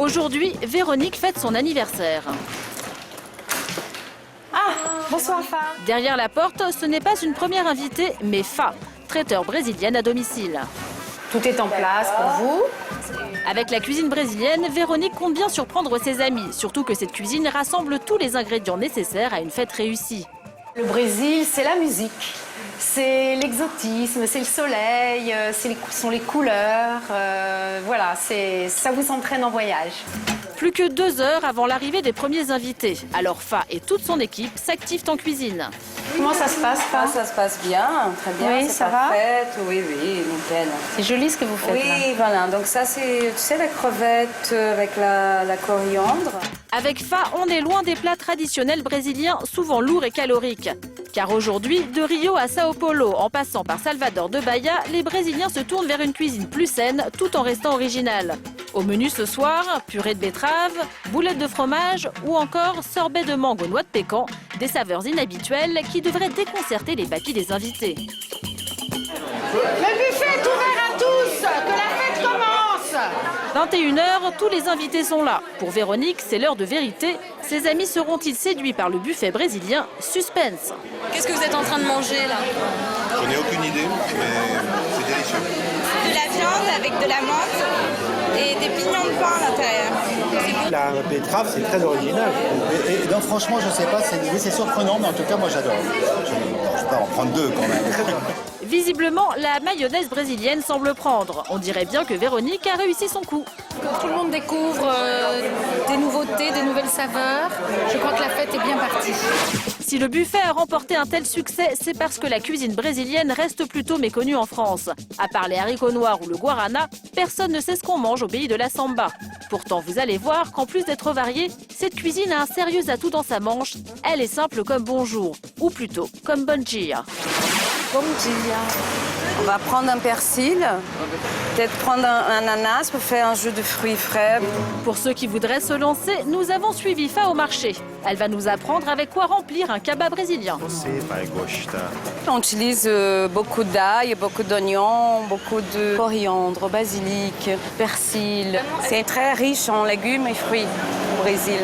Aujourd'hui, Véronique fête son anniversaire. Ah, bonsoir Fa. Derrière la porte, ce n'est pas une première invitée, mais Fa, traiteur brésilienne à domicile. Tout est en place pour vous. Avec la cuisine brésilienne, Véronique compte bien surprendre ses amis, surtout que cette cuisine rassemble tous les ingrédients nécessaires à une fête réussie. Le Brésil, c'est la musique, c'est l'exotisme, c'est le soleil, sont les couleurs. Voilà, ça vous entraîne en voyage. Plus que 2 heures avant l'arrivée des premiers invités. Alors Fa et toute son équipe s'activent en cuisine. Comment ça se passe, Fa? Ça se passe bien, très bien. Oui, ça va? Oui, nickel. C'est joli ce que vous faites là. Oui, voilà. Donc ça, c'est, tu sais, la crevette avec la coriandre. Avec Fa, on est loin des plats traditionnels brésiliens, souvent lourds et caloriques. Car aujourd'hui, de Rio à Sao Paulo, en passant par Salvador de Bahia, les Brésiliens se tournent vers une cuisine plus saine, tout en restant originale. Au menu ce soir, purée de betterave, boulettes de fromage ou encore sorbet de mangue aux noix de pécan, des saveurs inhabituelles qui devraient déconcerter les papilles des invités. Le buffet est ouvert à tous. Que la fête commence. 21h, tous les invités sont là. Pour Véronique, c'est l'heure de vérité. Ses amis seront-ils séduits par le buffet brésilien? Suspense. Qu'est-ce que vous êtes en train de manger là? J'en ai aucune idée, mais c'est délicieux. De la viande avec de la menthe et des pignons de pain à l'intérieur. La betterave, c'est très original. Et donc franchement, je sais pas, c'est surprenant, mais en tout cas, moi j'adore. Je peux en prendre 2 quand même. Visiblement, la mayonnaise brésilienne semble prendre. On dirait bien que Véronique a réussi son coup. Que tout le monde découvre des nouveautés, des nouvelles saveurs. Je crois que la fête est bien partie. Si le buffet a remporté un tel succès, c'est parce que la cuisine brésilienne reste plutôt méconnue en France. À part les haricots noirs ou le guarana, personne ne sait ce qu'on mange au pays de la samba. Pourtant, vous allez voir qu'en plus d'être variée, cette cuisine a un sérieux atout dans sa manche. Elle est simple comme bonjour, ou plutôt comme bon dia. Bom dia. On va prendre un persil, peut-être prendre un ananas pour faire un jus de fruits frais. Pour ceux qui voudraient se lancer, nous avons suivi Fa au marché. Elle va nous apprendre avec quoi remplir un kebab brésilien. On utilise beaucoup d'ail, beaucoup d'oignons, beaucoup de coriandre, basilic, persil. C'est très riche en légumes et fruits au Brésil.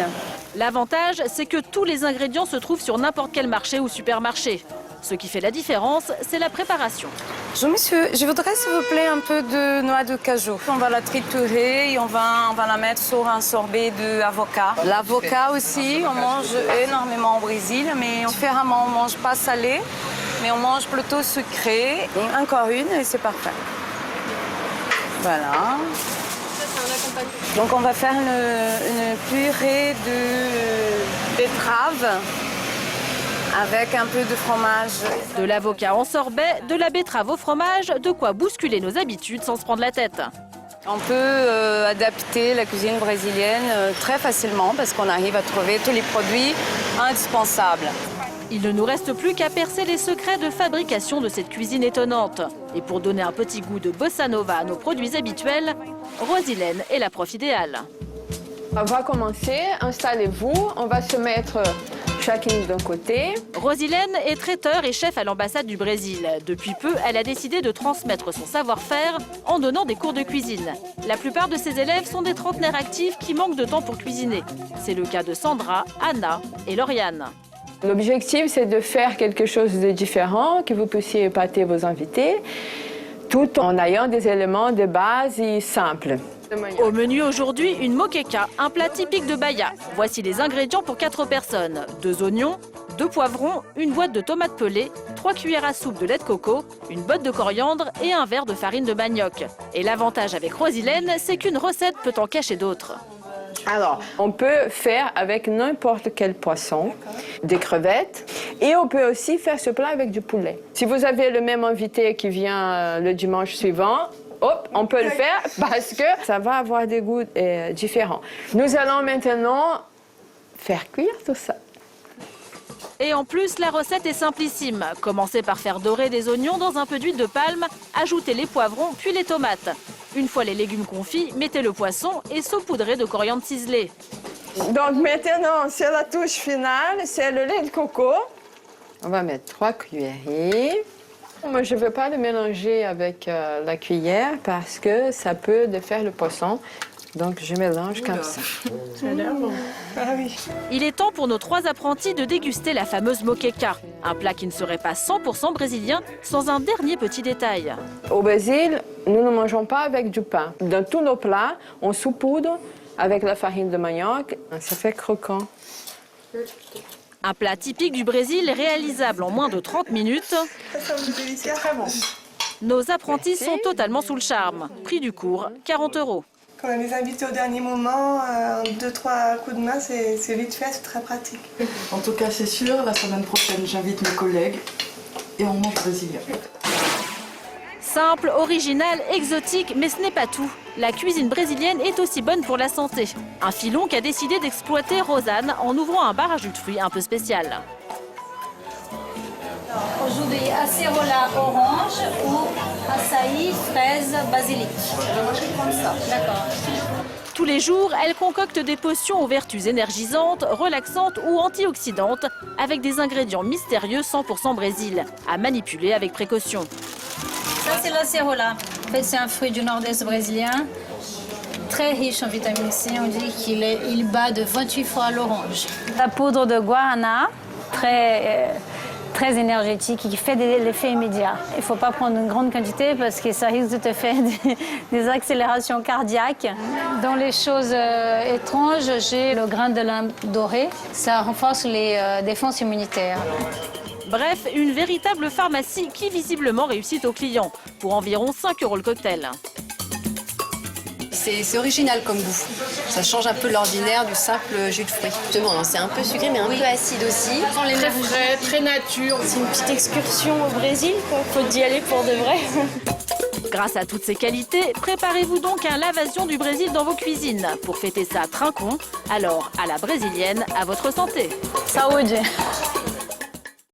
L'avantage, c'est que tous les ingrédients se trouvent sur n'importe quel marché ou supermarché. Ce qui fait la différence, c'est la préparation. Bonjour monsieur, je voudrais s'il vous plaît un peu de noix de cajou. On va la triturer et on va la mettre sur un sorbet d'avocat. L'avocat aussi, on mange énormément au Brésil, mais différemment, on ne mange pas salé, mais on mange plutôt sucré. Et encore une et c'est parfait. Voilà. Donc on va faire une purée de betterave avec un peu de fromage. De l'avocat en sorbet, de la betterave au fromage, de quoi bousculer nos habitudes sans se prendre la tête. On peut adapter la cuisine brésilienne très facilement parce qu'on arrive à trouver tous les produits indispensables. Il ne nous reste plus qu'à percer les secrets de fabrication de cette cuisine étonnante. Et pour donner un petit goût de bossa nova à nos produits habituels, Rosilène est la prof idéale. On va commencer, installez-vous, on va se mettre chacune d'un côté. Rosilène est traiteur et chef à l'ambassade du Brésil. Depuis peu, elle a décidé de transmettre son savoir-faire en donnant des cours de cuisine. La plupart de ses élèves sont des trentenaires actifs qui manquent de temps pour cuisiner. C'est le cas de Sandra, Anna et Lauriane. L'objectif, c'est de faire quelque chose de différent, que vous puissiez épater vos invités, tout en ayant des éléments de base et simples. Au menu aujourd'hui, une moqueca, un plat typique de Bahia. Voici les ingrédients pour 4 personnes. 2 oignons, 2 poivrons, une boîte de tomates pelées, 3 cuillères à soupe de lait de coco, une botte de coriandre et un verre de farine de manioc. Et l'avantage avec Rosilène, c'est qu'une recette peut en cacher d'autres. Alors, on peut faire avec n'importe quel poisson, des crevettes, et on peut aussi faire ce plat avec du poulet. Si vous avez le même invité qui vient le dimanche suivant, hop, on peut le faire parce que ça va avoir des goûts différents. Nous allons maintenant faire cuire tout ça. Et en plus, la recette est simplissime. Commencez par faire dorer des oignons dans un peu d'huile de palme, ajoutez les poivrons puis les tomates. Une fois les légumes confits, mettez le poisson et saupoudrez de coriandre ciselée. Donc maintenant, c'est la touche finale, c'est le lait de coco. On va mettre 3 cuillerées. Moi, je ne veux pas le mélanger avec la cuillère parce que ça peut défaire le poisson. Donc je mélange comme ça. Il est temps pour nos 3 apprentis de déguster la fameuse moqueca, un plat qui ne serait pas 100% brésilien sans un dernier petit détail. Au Brésil, nous ne mangeons pas avec du pain. Dans tous nos plats, on saupoudre avec la farine de manioc. Ça fait croquant. Un plat typique du Brésil réalisable en moins de 30 minutes. C'est très bon. Nos apprentis sont totalement sous le charme. Prix du cours, 40 €. Quand on les invite au dernier moment, 2-3 coups de main, c'est vite fait, c'est très pratique. En tout cas, c'est sûr, la semaine prochaine, j'invite mes collègues et on mange brésilien. Simple, original, exotique, mais ce n'est pas tout. La cuisine brésilienne est aussi bonne pour la santé. Un filon qu'a décidé d'exploiter Rosanne en ouvrant un bar à jus de fruits un peu spécial. Aujourd'hui, acerola orange ou açaï, fraise, basilic. Moi, je vais prendre ça. D'accord. Tous les jours, elle concocte des potions aux vertus énergisantes, relaxantes ou antioxydantes avec des ingrédients mystérieux 100% Brésil, à manipuler avec précaution. Ça, c'est l'acerola. En fait, c'est un fruit du nord-est brésilien, très riche en vitamine C. On dit qu'il bat de 28 fois l'orange. La poudre de guarana, très énergétique, qui fait l'effet immédiat. Il ne faut pas prendre une grande quantité parce que ça risque de te faire des accélérations cardiaques. Dans les choses étranges, j'ai le grain de lin doré. Ça renforce les défenses immunitaires. Bref, une véritable pharmacie qui visiblement réussit aux clients, pour environ 5 € le cocktail. C'est original comme goût. Ça change un peu de l'ordinaire du simple jus de fruits. Justement, c'est un peu sucré mais un peu acide aussi. Très frais, très nature. C'est une petite excursion au Brésil, quoi. Faut y aller pour de vrai. Grâce à toutes ces qualités, préparez-vous donc un lavasion du Brésil dans vos cuisines pour fêter ça trinquons. Alors, à la brésilienne, à votre santé. Saúde!